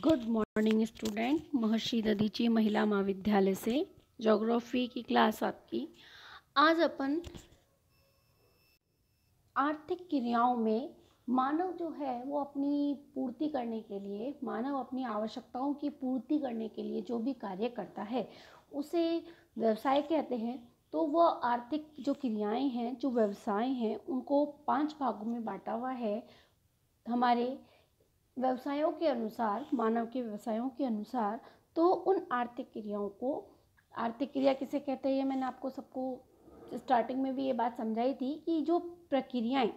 Good morning student. महर्षि दधीची महिला महाविद्यालय से ज्योग्राफी की क्लास आपकी। आज अपन आर्थिक क्रियाओं में मानव जो है वो अपनी पूर्ति करने के लिए, मानव अपनी आवश्यकताओं की पूर्ति करने के लिए जो भी कार्य करता है उसे व्यवसाय कहते हैं। तो वह आर्थिक जो क्रियाएं हैं, जो व्यवसाय हैं, उनको 5 भागों में बांटा हुआ है। हमारे व्यवसायों के अनुसार, मानव के व्यवसायों के अनुसार, तो उन आर्थिक क्रियाओं को, आर्थिक क्रिया किसे कहते हैं, ये मैंने आपको सबको स्टार्टिंग में भी ये बात समझाई थी कि जो प्रक्रियाएं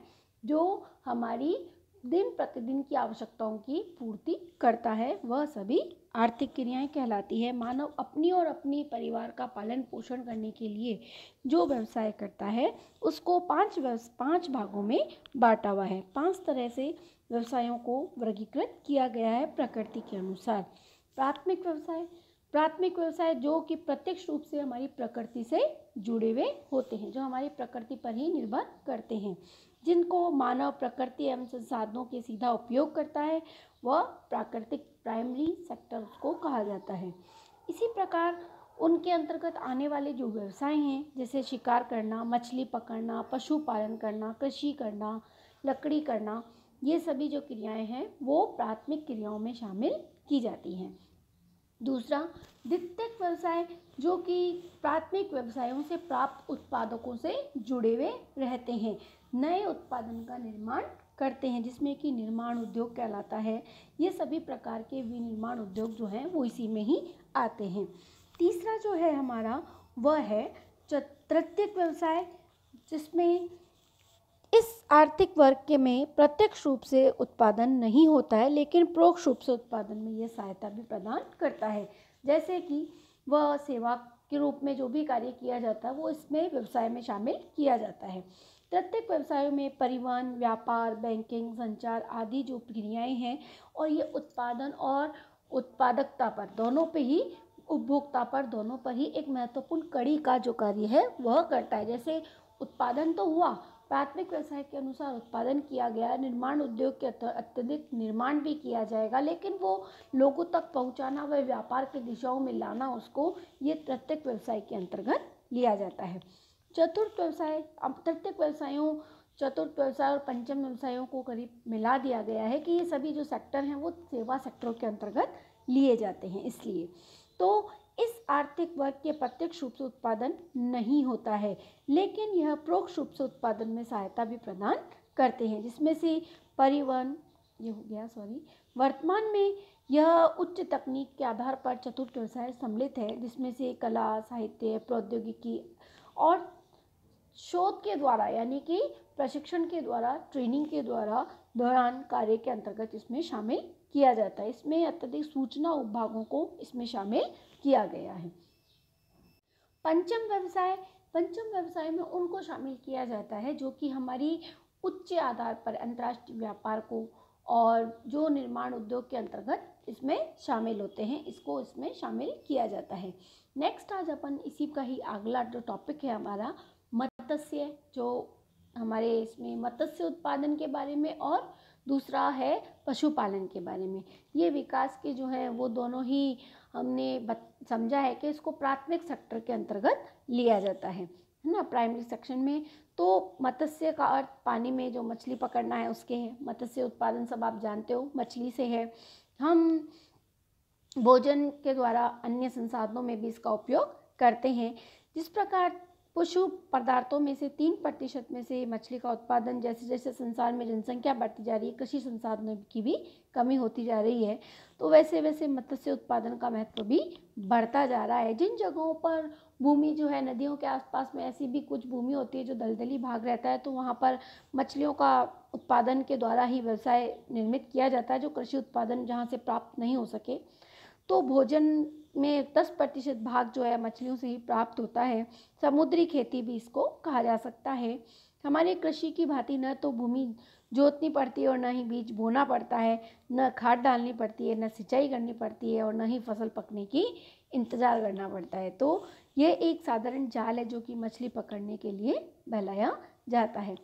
जो हमारी दिन प्रतिदिन की आवश्यकताओं की पूर्ति करता है वह सभी आर्थिक क्रियाएं कहलाती है। मानव अपनी और अपनी परिवार का पालन पोषण करने के लिए जो व्यवसाय करता है उसको 5 भागों में बांटा हुआ है। 5 तरह से व्यवसायों को वर्गीकृत किया गया है प्रकृति के अनुसार। प्राथमिक व्यवसाय जो कि प्रत्यक्ष रूप से हमारी प्रकृति से जुड़े हुए होते हैं, जो हमारी प्रकृति पर ही निर्भर करते हैं, जिनको मानव प्रकृति एवं संसाधनों के सीधा उपयोग करता है, वह प्राकृतिक प्राइमरी सेक्टर को कहा जाता है। इसी प्रकार उनके अंतर्गत आने वाले जो व्यवसाय हैं, जैसे शिकार करना, मछली पकड़ना, पशुपालन करना, कृषि करना, लकड़ी करना, ये सभी जो क्रियाएं हैं वो प्राथमिक क्रियाओं में शामिल की जाती हैं। दूसरा, द्वितीयक व्यवसाय जो कि प्राथमिक व्यवसायों से प्राप्त उत्पादकों से जुड़े हुए रहते हैं, नए उत्पादन का निर्माण करते हैं, जिसमें कि निर्माण उद्योग कहलाता है। ये सभी प्रकार के विनिर्माण उद्योग जो हैं वो इसी में ही आते हैं। तीसरा जो है हमारा वह है तृतीयक व्यवसाय, जिसमें इस आर्थिक वर्ग के में प्रत्यक्ष रूप से उत्पादन नहीं होता है, लेकिन परोक्ष रूप से उत्पादन में यह सहायता भी प्रदान करता है। जैसे कि वह सेवा के रूप में जो भी कार्य किया जाता है वो इसमें व्यवसाय में शामिल किया जाता है। प्रत्येक व्यवसायों में परिवहन, व्यापार, बैंकिंग, संचार आदि जो क्रियाएं हैं, और ये उत्पादन और उत्पादकता पर दोनों पे ही, उपभोक्ता पर दोनों पर ही एक महत्वपूर्ण कड़ी का जो कार्य है वह करता है। जैसे उत्पादन तो हुआ, प्राथमिक व्यवसाय के अनुसार उत्पादन किया गया, निर्माण उद्योग के अत्यधिक निर्माण भी किया जाएगा, लेकिन वो लोगों तक पहुंचाना, वह व्यापार की दिशाओं में लाना, उसको ये तृतीयक व्यवसाय के अंतर्गत लिया जाता है। चतुर्थ व्यवसाय, अब तृतीयक व्यवसायों, चतुर्थ व्यवसाय और पंचम व्यवसायों को करीब मिला दिया गया है कि ये सभी जो सेक्टर हैं वो सेवा सेक्टरों के अंतर्गत लिए जाते हैं। इसलिए तो इस आर्थिक वर्ग के प्रत्यक्ष रूप से उत्पादन नहीं होता है, लेकिन यह परोक्ष रूप से उत्पादन में सहायता भी प्रदान करते हैं, जिसमें से परिवहन, ये हो गया, वर्तमान में यह उच्च तकनीक के आधार पर चतुर्थ व्यवसाय सम्मिलित है, जिसमें से कला, साहित्य, प्रौद्योगिकी और शोध के द्वारा, यानी कि प्रशिक्षण के द्वारा, ट्रेनिंग के दौरान कार्य के अंतर्गत इसमें शामिल किया जाता है। इसमें अत्यधिक सूचना उपभागों को इसमें शामिल किया गया है। पंचम व्यवसाय में उनको शामिल किया जाता है जो कि हमारी उच्च आधार पर अंतर्राष्ट्रीय व्यापार को, और जो निर्माण उद्योग के अंतर्गत इसमें शामिल होते हैं, इसको इसमें शामिल किया जाता है। नेक्स्ट आज अपन इसी का ही अगला जो टॉपिक है हमारा मत्स्य, जो हमारे इसमें मत्स्य उत्पादन के बारे में, और दूसरा है पशुपालन के बारे में। ये विकास के जो है वो दोनों ही हमने समझा है कि इसको प्राथमिक सेक्टर के अंतर्गत लिया जाता है ना, प्राइमरी सेक्शन में। तो मत्स्य का अर्थ पानी में जो मछली पकड़ना है उसके है। मत्स्य उत्पादन सब आप जानते हो, मछली से है। हम भोजन के द्वारा अन्य संसाधनों में भी इसका उपयोग करते हैं। जिस प्रकार पशु पदार्थों में से 3% में से मछली का उत्पादन, जैसे जैसे संसार में जनसंख्या बढ़ती जा रही है, कृषि संसाधनों की भी कमी होती जा रही है, तो वैसे वैसे मत्स्य उत्पादन का महत्व भी बढ़ता जा रहा है। जिन जगहों पर भूमि जो है, नदियों के आसपास में ऐसी भी कुछ भूमि होती है जो दलदली भाग रहता है, तो वहाँ पर मछलियों का उत्पादन के द्वारा ही व्यवसाय निर्मित किया जाता है, जो कृषि उत्पादन जहाँ से प्राप्त नहीं हो सके। तो भोजन में 10% भाग जो है मछलियों से ही प्राप्त होता है। समुद्री खेती भी इसको कहा जा सकता है। हमारे कृषि की भांति न तो भूमि जोतनी पड़ती है और न ही बीज बोना पड़ता है, न खाद डालनी पड़ती है, न सिंचाई करनी पड़ती है, और न ही फसल पकने की इंतज़ार करना पड़ता है। तो ये एक साधारण जाल है जो कि मछली पकड़ने के लिए बहलाया जाता है।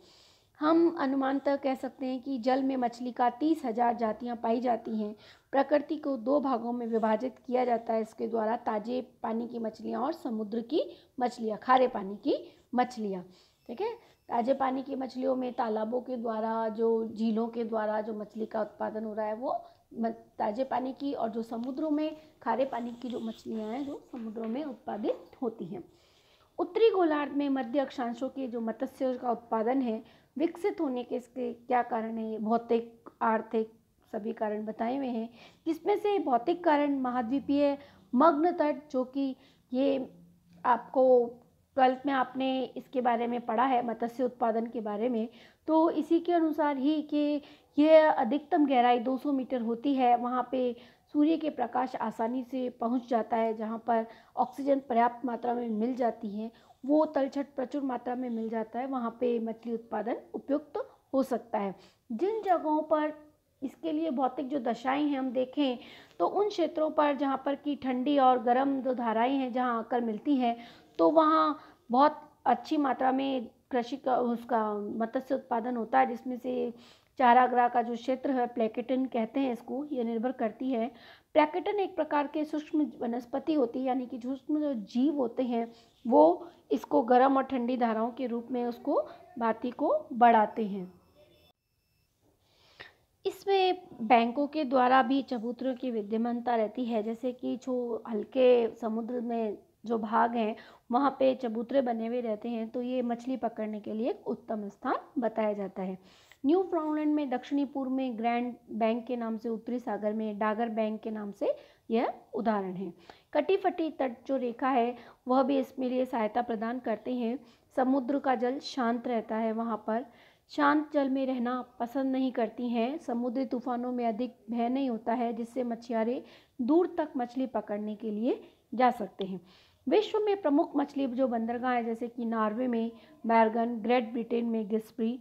हम अनुमानतः कह सकते हैं कि जल में मछली का 30,000 जातियाँ पाई जाती हैं। प्रकृति को 2 भागों में विभाजित किया जाता है इसके द्वारा, ताजे पानी की मछलियाँ और समुद्र की मछलियाँ, खारे पानी की मछलियाँ। ठीक है, ताजे पानी की मछलियों में तालाबों के द्वारा, जो झीलों के द्वारा जो मछली का उत्पादन हो रहा है वो ताजे पानी की, और जो समुद्रों में खारे पानी की जो मछलियाँ हैं जो समुद्रों में उत्पादित होती हैं। उत्तरी गोलार्ध में मध्य अक्षांशों के जो मत्स्य का उत्पादन है विकसित होने के इसके क्या कारण है? भौतिक, आर्थिक सभी कारण बताए हुए हैं, जिसमें से भौतिक कारण महाद्वीपीय मग्न तट, जो कि ये आपको 12th में आपने इसके बारे में पढ़ा है, मत्स्य उत्पादन के बारे में, तो इसी के अनुसार ही कि यह अधिकतम गहराई 200 मीटर होती है। वहाँ पे सूर्य के प्रकाश आसानी से पहुँच जाता है, जहाँ पर ऑक्सीजन पर्याप्त मात्रा में मिल जाती है, वो तलछट प्रचुर मात्रा में मिल जाता है, वहाँ पे मछली उत्पादन उपयुक्त हो सकता है। जिन जगहों पर इसके लिए भौतिक जो दशाएं हैं हम देखें तो उन क्षेत्रों पर जहाँ पर कि ठंडी और गर्म जो धाराएं हैं जहाँ आकर मिलती हैं, तो वहाँ बहुत अच्छी मात्रा में कृषि का उसका मत्स्य उत्पादन होता है, जिसमें से चारागाह का जो क्षेत्र है, प्लेकेटन कहते हैं इसको, ये निर्भर करती है। प्लेकेटन एक प्रकार के सूक्ष्म वनस्पति होती है, यानी कि सूक्ष्म जो जीव होते हैं वो इसको गर्म और ठंडी धाराओं के रूप में उसको भांति को बढ़ाते हैं। इसमें बैंकों के द्वारा भी चबूतरों की विद्यमानता रहती है, जैसे कि जो हल्के समुद्र में जो भाग हैं वहाँ पे चबूतरे बने हुए रहते हैं, तो ये मछली पकड़ने के लिए एक उत्तम स्थान बताया जाता है। न्यू फाउंडलैंड में दक्षिणी पूर्व में ग्रैंड बैंक के नाम से, उत्तरी सागर में डागर बैंक के नाम से यह उदाहरण है। कटी फटी तट जो रेखा है वह भी इसमें लिए सहायता प्रदान करते हैं। समुद्र का जल शांत रहता है, वहाँ पर शांत जल में रहना पसंद नहीं करती हैं। समुद्री तूफानों में अधिक भय नहीं होता है, जिससे मछुआरे दूर तक मछली पकड़ने के लिए जा सकते हैं। विश्व में प्रमुख मछली जो बंदरगाह है, जैसे कि नॉर्वे में बैरगन, ग्रेट ब्रिटेन में गिस्प्री,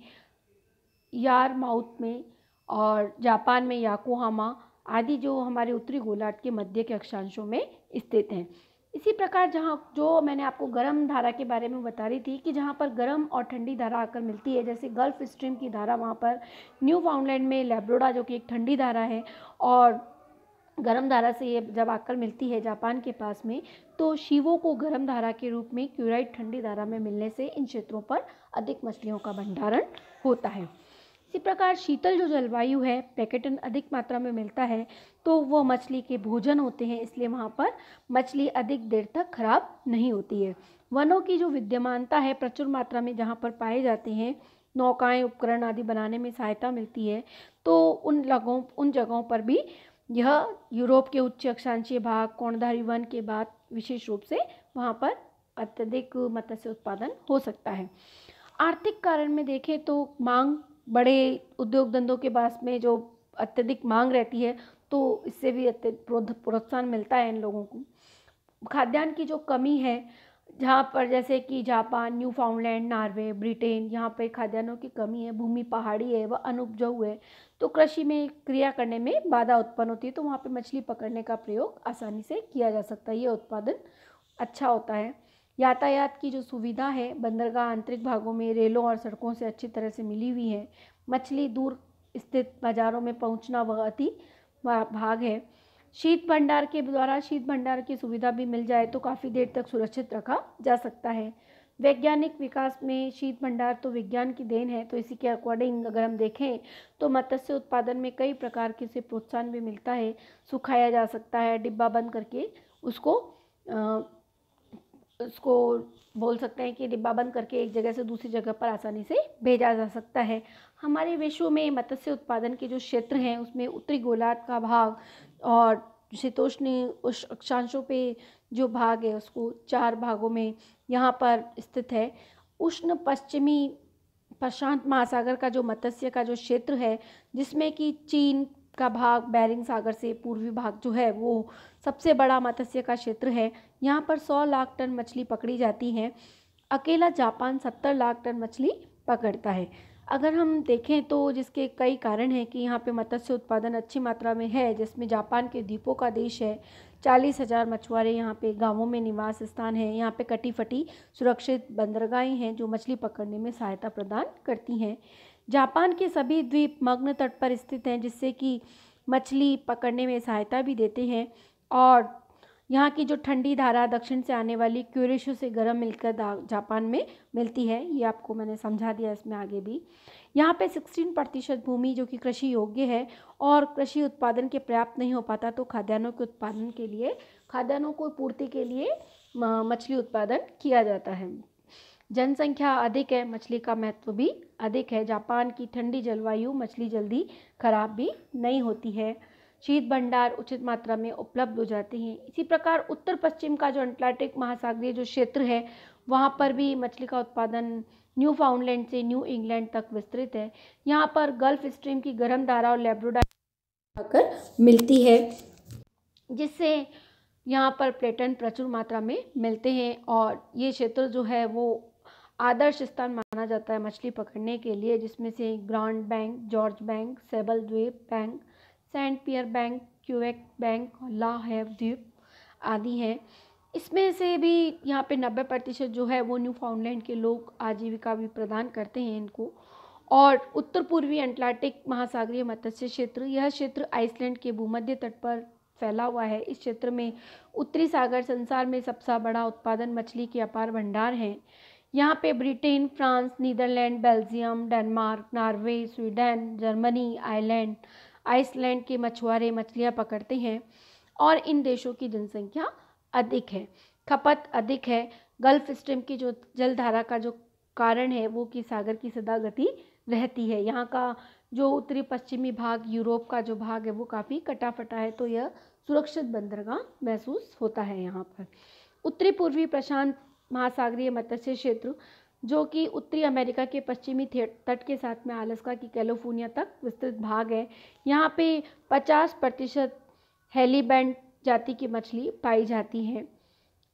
यारमाउथ में और जापान में याकोहामा आदि जो हमारे उत्तरी गोलार्ध के मध्य के अक्षांशों में स्थित हैं। इसी प्रकार जहाँ जो मैंने आपको गर्म धारा के बारे में बता रही थी कि जहाँ पर गर्म और ठंडी धारा आकर मिलती है, जैसे गल्फ स्ट्रीम की धारा वहाँ पर न्यू फाउंडलैंड में लैब्रोडा जो कि एक ठंडी धारा है, और गर्म धारा से ये जब आकर मिलती है जापान के पास में, तो शिवो को गर्म धारा के रूप में क्यूराइट ठंडी धारा में मिलने से इन क्षेत्रों पर अधिक मछलियों का भंडारण होता है। इसी प्रकार शीतल जो जलवायु है, प्लेकेटन अधिक मात्रा में मिलता है, तो वो मछली के भोजन होते हैं, इसलिए वहाँ पर मछली अधिक देर तक खराब नहीं होती है। वनों की जो विद्यमानता है प्रचुर मात्रा में जहाँ पर पाए जाते हैं, नौकाएं, उपकरण आदि बनाने में सहायता मिलती है, तो उन जगहों पर भी यह यूरोप के उच्च अक्षांशीय भाग, कोणधारी वन के बाद विशेष रूप से वहाँ पर अत्यधिक मत्स्य उत्पादन हो सकता है। आर्थिक कारण में देखें तो मांग, बड़े उद्योग धंधों के पास में जो अत्यधिक मांग रहती है, तो इससे भी प्रोत्साहन मिलता है इन लोगों को। खाद्यान्न की जो कमी है, जहाँ पर जैसे कि जापान, न्यू फाउंडलैंड, नॉर्वे, ब्रिटेन, यहाँ पर खाद्यान्नों की कमी है, भूमि पहाड़ी है, वह अनुपजाऊ है, तो कृषि में क्रिया करने में बाधा उत्पन्न होती है, तो वहाँ पे मछली पकड़ने का प्रयोग आसानी से किया जा सकता है। ये उत्पादन अच्छा होता है। यातायात की जो सुविधा है, बंदरगाह आंतरिक भागों में रेलों और सड़कों से अच्छी तरह से मिली हुई है। मछली दूर स्थित बाज़ारों में पहुँचना वह अति भाग है। शीत भंडार के द्वारा शीत भंडार की सुविधा भी मिल जाए तो काफ़ी देर तक सुरक्षित रखा जा सकता है। वैज्ञानिक विकास में शीत भंडार तो विज्ञान की देन है, तो इसी के अकॉर्डिंग अगर हम देखें तो मत्स्य उत्पादन में कई प्रकार के से प्रोत्साहन भी मिलता है। सुखाया जा सकता है, डिब्बा बंद करके उसको बोल सकते हैं कि डिब्बा बंद करके एक जगह से दूसरी जगह पर आसानी से भेजा जा सकता है। हमारे विश्व में मत्स्य उत्पादन के जो क्षेत्र हैं उसमें उत्तरी गोलार्ध का भाग और शीतोष्ण अक्षांशों पे जो भाग है उसको 4 भागों में यहाँ पर स्थित है। उष्ण पश्चिमी प्रशांत महासागर का जो मत्स्य का जो क्षेत्र है, जिसमें कि चीन का भाग, बेरिंग सागर से पूर्वी भाग जो है वो सबसे बड़ा मत्स्य का क्षेत्र है। यहाँ पर 100 लाख टन मछली पकड़ी जाती है। अकेला जापान 70 लाख टन मछली पकड़ता है। अगर हम देखें तो जिसके कई कारण हैं कि यहाँ पे मत्स्य उत्पादन अच्छी मात्रा में है, जिसमें जापान के द्वीपों का देश है। 40,000 मछुआरे यहाँ पे गांवों में निवास स्थान है। यहाँ पे कटी फटी सुरक्षित बंदरगाहें हैं जो मछली पकड़ने में सहायता प्रदान करती हैं। जापान के सभी द्वीप मग्न तट पर स्थित हैं, जिससे कि मछली पकड़ने में सहायता भी देते हैं। और यहाँ की जो ठंडी धारा दक्षिण से आने वाली क्यूरेशो से गर्म मिलकर जापान में मिलती है, ये आपको मैंने समझा दिया इसमें आगे भी। यहाँ पे 16% भूमि जो कि कृषि योग्य है, और कृषि उत्पादन के पर्याप्त नहीं हो पाता, तो खाद्यान्नों के उत्पादन के लिए, खाद्यान्नों को पूर्ति के लिए मछली उत्पादन किया जाता है। जनसंख्या अधिक है, मछली का महत्व भी अधिक है। जापान की ठंडी जलवायु मछली जल्दी खराब भी नहीं होती है। शीत भंडार उचित मात्रा में उपलब्ध हो जाते हैं। इसी प्रकार उत्तर पश्चिम का जो अटलांटिक महासागरीय जो क्षेत्र है, वहाँ पर भी मछली का उत्पादन न्यू फाउंडलैंड से न्यू इंग्लैंड तक विस्तृत है। यहाँ पर गल्फ स्ट्रीम की गर्म धारा और लैब्राडोर आकर मिलती है, जिससे यहाँ पर प्लेटन प्रचुर मात्रा में मिलते हैं। और ये क्षेत्र जो है वो आदर्श स्थान माना जाता है मछली पकड़ने के लिए, जिसमें से Grand Bank, George Bank, Sable द्वीप Bank, Saint Pierre Bank, Quebec Bank, La Have द्वीप आदि हैं। इसमें से भी यहाँ पे 90% जो है वो न्यू फाउंडलैंड के लोग आजीविका भी प्रदान करते हैं इनको। और उत्तर पूर्वी अटलांटिक महासागरीय मत्स्य क्षेत्र, यह क्षेत्र आइसलैंड के भूमध्य तट पर फैला हुआ है। इस क्षेत्र में उत्तरी सागर संसार में सबसे बड़ा उत्पादन मछली के अपार भंडार हैं। यहाँ पे Britain, France, Netherland, Belgium, Denmark, Norway, Sweden, Germany, Iceland के मछुआरे मछलियाँ पकड़ते हैं, और इन देशों की जनसंख्या अधिक है, खपत अधिक है। गल्फ स्ट्रीम की जो जलधारा का जो कारण है वो कि सागर की सदा गति रहती है। यहाँ का जो उत्तरी पश्चिमी भाग, यूरोप का जो भाग है वो काफ़ी कटा फटा है, तो यह सुरक्षित बंदरगाह महसूस होता है यहाँ पर। उत्तरी पूर्वी प्रशांत महासागरीय मत्स्य क्षेत्र, जो कि उत्तरी अमेरिका के पश्चिमी तट के साथ में अलास्का की कैलिफोर्निया तक विस्तृत भाग है। यहाँ पे 50% हेलीबैंड जाति की मछली पाई जाती है।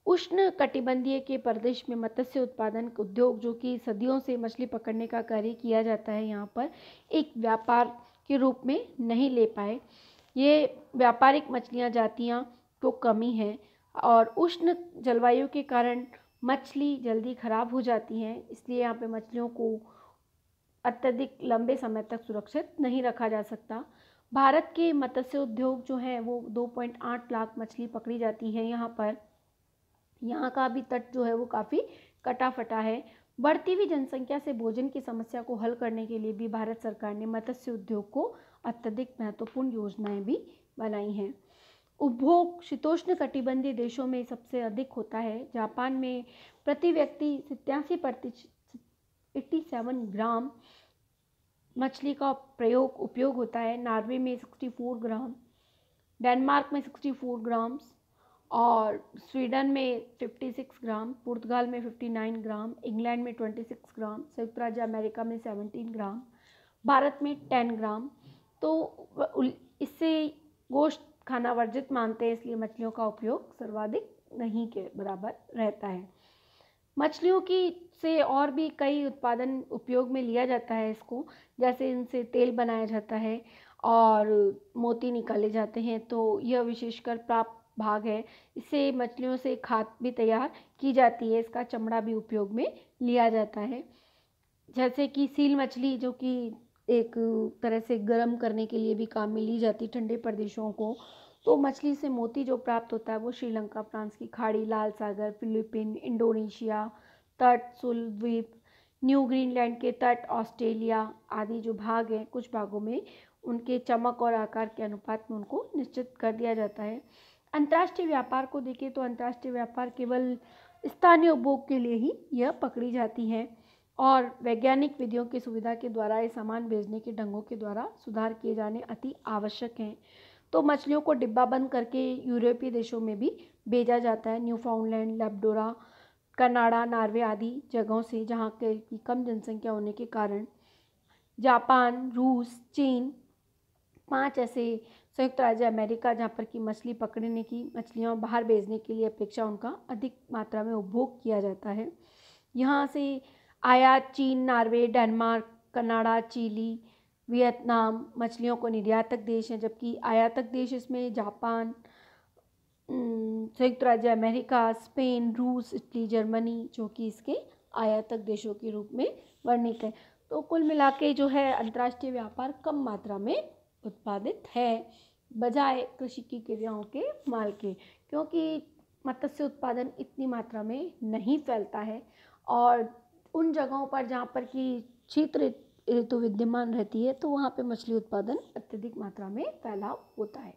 उष्ण कटिबंधीय के प्रदेश में मत्स्य उत्पादन उद्योग, जो कि सदियों से मछली पकड़ने का कार्य किया जाता है, यहाँ पर एक व्यापार के रूप में नहीं ले पाए। ये व्यापारिक मछलियाँ जातियाँ तो कमी है, और उष्ण जलवायु के कारण मछली जल्दी खराब हो जाती हैं, इसलिए यहाँ पे मछलियों को अत्यधिक लंबे समय तक सुरक्षित नहीं रखा जा सकता। भारत के मत्स्य उद्योग जो है वो 2.8 लाख मछली पकड़ी जाती है यहाँ पर। यहाँ का भी तट जो है वो काफ़ी कटा फटा है। बढ़ती हुई जनसंख्या से भोजन की समस्या को हल करने के लिए भी भारत सरकार ने मत्स्य उद्योग को अत्यधिक महत्वपूर्ण योजनाएं भी बनाई हैं। उपभोग शीतोष्ण कटिबंधीय देशों में सबसे अधिक होता है। जापान में प्रति व्यक्ति 87 ग्राम मछली का उपयोग होता है। नॉर्वे में 64 ग्राम, डेनमार्क में 64 ग्राम, और स्वीडन में 56 ग्राम, पुर्तगाल में 59 ग्राम, इंग्लैंड में 26 ग्राम, संयुक्त राज्य अमेरिका में 17 ग्राम, भारत में 10 ग्राम। तो इससे गोश्त खाना वर्जित मानते हैं, इसलिए मछलियों का उपयोग सर्वाधिक नहीं के बराबर रहता है। मछलियों की से और भी कई उत्पादन उपयोग में लिया जाता है इसको, जैसे इनसे तेल बनाया जाता है और मोती निकाले जाते हैं, तो यह विशेषकर प्राप्त भाग है। इससे मछलियों से खाद भी तैयार की जाती है, इसका चमड़ा भी उपयोग में लिया जाता है। जैसे कि सील मछली, जो कि एक तरह से गर्म करने के लिए भी काम में ली जाती ठंडे प्रदेशों को, तो मछली से मोती जो प्राप्त होता है वो श्रीलंका, फ्रांस की खाड़ी, लाल सागर, फिलीपीन, इंडोनेशिया तट, सुल द्वीप, न्यू ग्रीनलैंड के तट, ऑस्ट्रेलिया आदि जो भाग हैं, कुछ भागों में उनके चमक और आकार के अनुपात में उनको निश्चित कर दिया जाता है। अंतर्राष्ट्रीय व्यापार को देखें तो अंतर्राष्ट्रीय व्यापार केवल स्थानीय उपभोग के लिए ही यह पकड़ी जाती है, और वैज्ञानिक विधियों की सुविधा के द्वारा ये सामान भेजने के ढंगों के द्वारा सुधार किए जाने अति आवश्यक हैं। तो मछलियों को डिब्बाबंद करके यूरोपीय देशों में भी भेजा जाता है, न्यूफाउंडलैंड, लैब्राडोर, कनाडा, नॉर्वे आदि जगहों से, जहाँ की कम जनसंख्या होने के कारण। जापान, रूस, चीन 5 ऐसे संयुक्त राज्य अमेरिका जहाँ पर की मछली पकड़ने की, मछलियाँ बाहर भेजने के लिए अपेक्षा उनका अधिक मात्रा में उपभोग किया जाता है। यहाँ से आयात चीन, Norway, Denmark, Canada, Chile, Vietnam मछलियों को निर्यातक देश हैं, जबकि आयातक देश इसमें जापान, संयुक्त राज्य अमेरिका, स्पेन, रूस, इटली, जर्मनी जो कि इसके आयातक देशों के रूप में वर्णित है। तो कुल मिला के जो है अंतर्राष्ट्रीय व्यापार कम मात्रा में उत्पादित है बजाय कृषि की क्रियाओं के माल के, क्योंकि मत्स्य उत्पादन इतनी मात्रा में नहीं फैलता है और उन जगहों पर जहाँ पर कि शीत ऋतु विद्यमान रहती है तो वहाँ पे मछली उत्पादन अत्यधिक मात्रा में फैलाव होता है।